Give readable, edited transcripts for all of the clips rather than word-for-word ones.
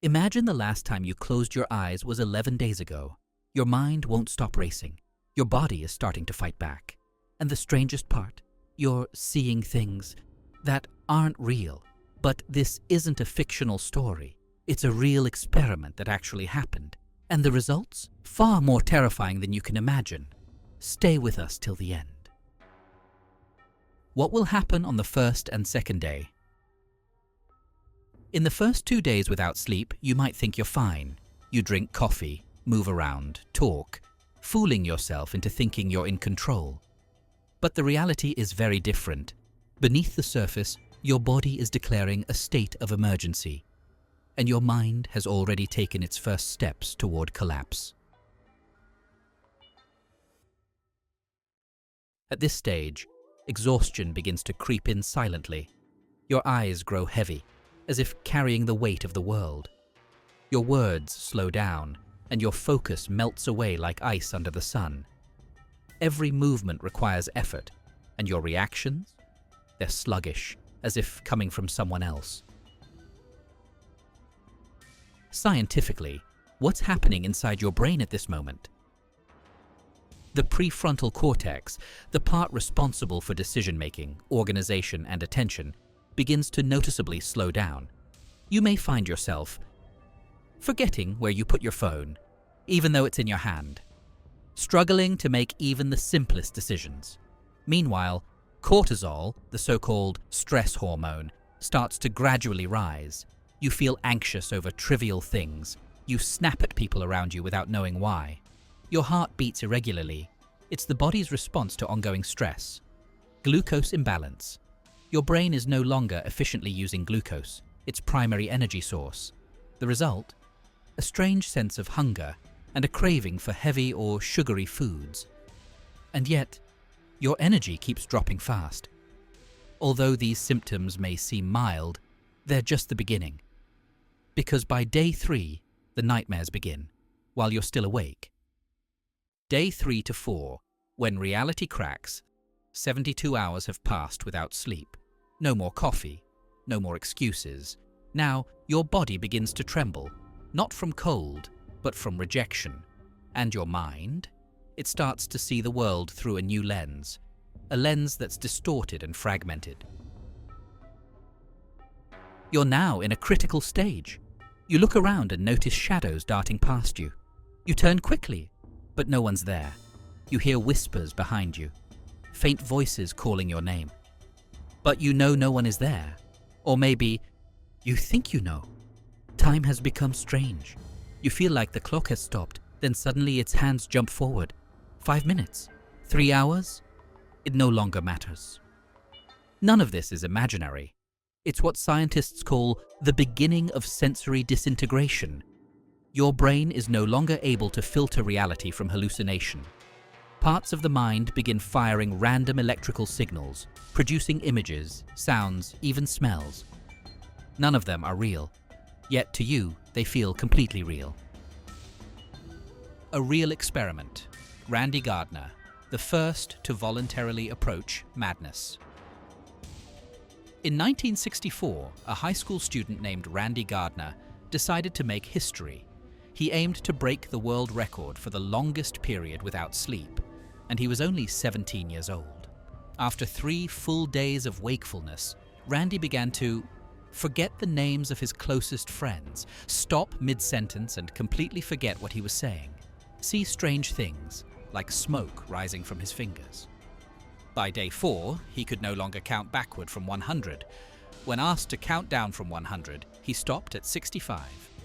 Imagine the last time you closed your eyes was 11 days ago. Your mind won't stop racing. Your body is starting to fight back. And the strangest part, you're seeing things that aren't real. But this isn't a fictional story. It's a real experiment that actually happened. And the results? Far more terrifying than you can imagine. Stay with us till the end. What will happen on the first and second day? In the first 2 days without sleep, you might think you're fine. You drink coffee, move around, talk, fooling yourself into thinking you're in control. But the reality is very different. Beneath the surface, your body is declaring a state of emergency, and your mind has already taken its first steps toward collapse. At this stage, exhaustion begins to creep in silently. Your eyes grow heavy, as if carrying the weight of the world. Your words slow down, and your focus melts away like ice under the sun. Every movement requires effort, and your reactions? They're sluggish, as if coming from someone else. Scientifically, what's happening inside your brain at this moment? The prefrontal cortex, the part responsible for decision-making, organization, and attention, begins to noticeably slow down. You may find yourself forgetting where you put your phone, even though it's in your hand, struggling to make even the simplest decisions. Meanwhile, cortisol, the so-called stress hormone, starts to gradually rise. You feel anxious over trivial things. You snap at people around you without knowing why. Your heart beats irregularly. It's the body's response to ongoing stress. Glucose imbalance. Your brain is no longer efficiently using glucose, its primary energy source. The result? A strange sense of hunger and a craving for heavy or sugary foods. And yet, your energy keeps dropping fast. Although these symptoms may seem mild, they're just the beginning. Because by day 3, the nightmares begin, while you're still awake. Day 3 to 4, when reality cracks, 72 hours have passed without sleep. No more coffee, no more excuses. Now, your body begins to tremble, not from cold, but from rejection. And your mind? It starts to see the world through a new lens, a lens that's distorted and fragmented. You're now in a critical stage. You look around and notice shadows darting past you. You turn quickly, but no one's there. You hear whispers behind you, faint voices calling your name. But you know no one is there. Or maybe you think you know. Time has become strange. You feel like the clock has stopped, then suddenly its hands jump forward. 5 minutes, 3 hours, it no longer matters. None of this is imaginary. It's what scientists call the beginning of sensory disintegration. Your brain is no longer able to filter reality from hallucination. Parts of the mind begin firing random electrical signals, producing images, sounds, even smells. None of them are real, yet to you, they feel completely real. A real experiment. Randy Gardner, the first to voluntarily approach madness. In 1964, a high school student named Randy Gardner decided to make history. He aimed to break the world record for the longest period without sleep, and he was only 17 years old. After 3 full days of wakefulness, Randy began to forget the names of his closest friends, stop mid-sentence and completely forget what he was saying, see strange things, like smoke rising from his fingers. By day 4, he could no longer count backward from 100. When asked to count down from 100, he stopped at 65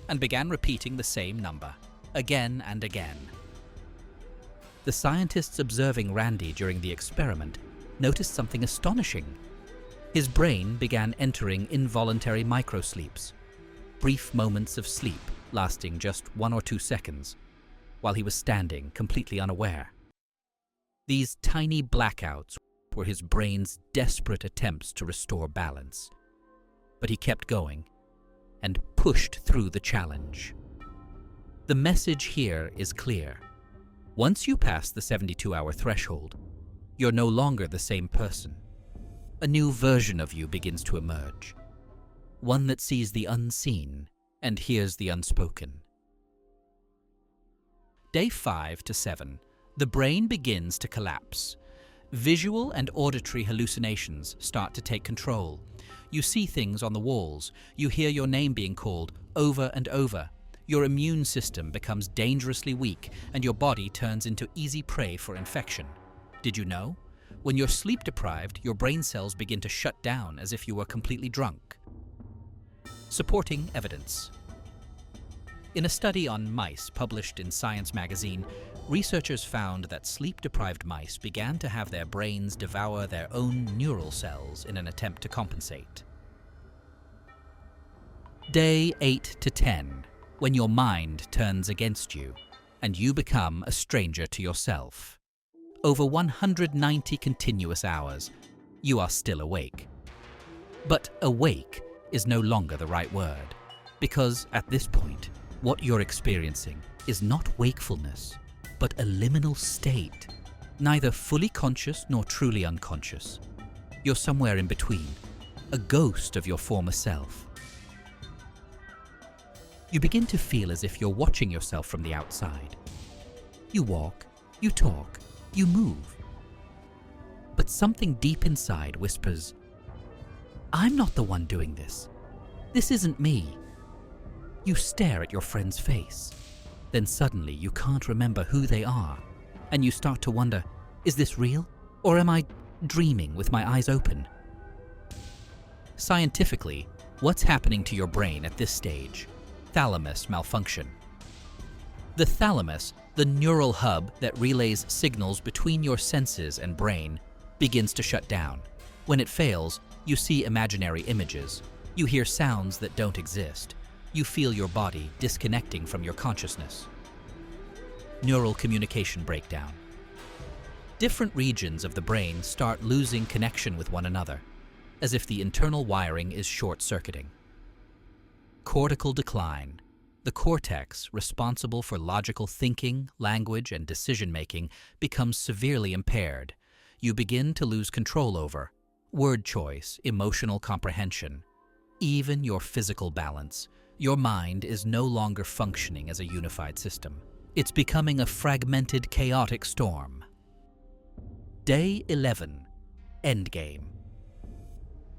and began repeating the same number, again and again. The scientists observing Randy during the experiment noticed something astonishing. His brain began entering involuntary microsleeps, brief moments of sleep lasting just 1 or 2 seconds, while he was standing completely unaware. These tiny blackouts were his brain's desperate attempts to restore balance. But he kept going and pushed through the challenge. The message here is clear. Once you pass the 72-hour threshold, you're no longer the same person. A new version of you begins to emerge, one that sees the unseen And here's the unspoken. Day 5 to 7. The brain begins to collapse. Visual and auditory hallucinations start to take control. You see things on the walls. You hear your name being called over and over. Your immune system becomes dangerously weak, and your body turns into easy prey for infection. Did you know? When you're sleep deprived, your brain cells begin to shut down as if you were completely drunk. Supporting evidence. In a study on mice published in Science magazine, researchers found that sleep-deprived mice began to have their brains devour their own neural cells in an attempt to compensate. Day 8 to 10, when your mind turns against you, and you become a stranger to yourself. Over 190 continuous hours, you are still awake. But awake is no longer the right word, because at this point, what you're experiencing is not wakefulness, but a liminal state, neither fully conscious nor truly unconscious. You're somewhere in between, a ghost of your former self. You begin to feel as if you're watching yourself from the outside. You walk, you talk, you move. But something deep inside whispers, "I'm not the one doing this. This isn't me." You stare at your friend's face. Then suddenly you can't remember who they are, and you start to wonder, is this real? Or am I dreaming with my eyes open? Scientifically, what's happening to your brain at this stage? Thalamus malfunction. The thalamus, the neural hub that relays signals between your senses and brain, begins to shut down. When it fails, you see imaginary images. You hear sounds that don't exist. You feel your body disconnecting from your consciousness. Neural communication breakdown. Different regions of the brain start losing connection with one another, as if the internal wiring is short-circuiting. Cortical decline. The cortex, responsible for logical thinking, language, and decision-making, becomes severely impaired. You begin to lose control over word choice, emotional comprehension, even your physical balance. Your mind is no longer functioning as a unified system. It's becoming a fragmented, chaotic storm. Day 11. Endgame.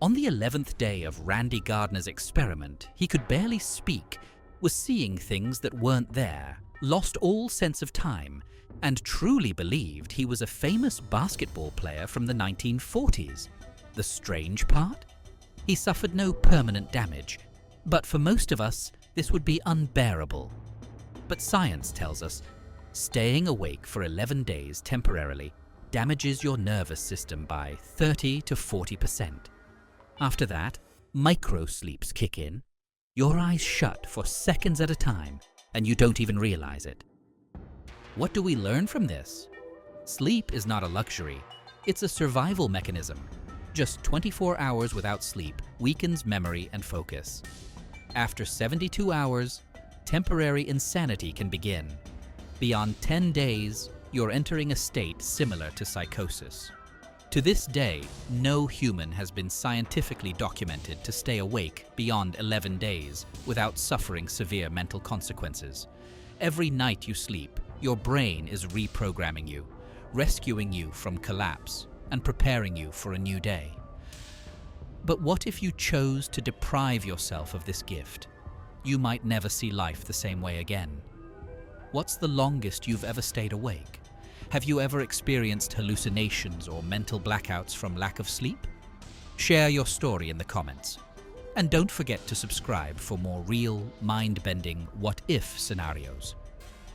On the 11th day of Randy Gardner's experiment, he could barely speak, was seeing things that weren't there, lost all sense of time, and truly believed he was a famous basketball player from the 1940s. The strange part? He suffered no permanent damage, but for most of us, this would be unbearable. But science tells us, staying awake for 11 days temporarily damages your nervous system by 30 to 40%. After that, micro-sleeps kick in. Your eyes shut for seconds at a time, and you don't even realize it. What do we learn from this? Sleep is not a luxury. It's a survival mechanism. Just 24 hours without sleep weakens memory and focus. After 72 hours, temporary insanity can begin. Beyond 10 days, you're entering a state similar to psychosis. To this day, no human has been scientifically documented to stay awake beyond 11 days without suffering severe mental consequences. Every night you sleep, your brain is reprogramming you, rescuing you from collapse, and preparing you for a new day. But what if you chose to deprive yourself of this gift? You might never see life the same way again. What's the longest you've ever stayed awake? Have you ever experienced hallucinations or mental blackouts from lack of sleep? Share your story in the comments. And don't forget to subscribe for more real, mind-bending what-if scenarios.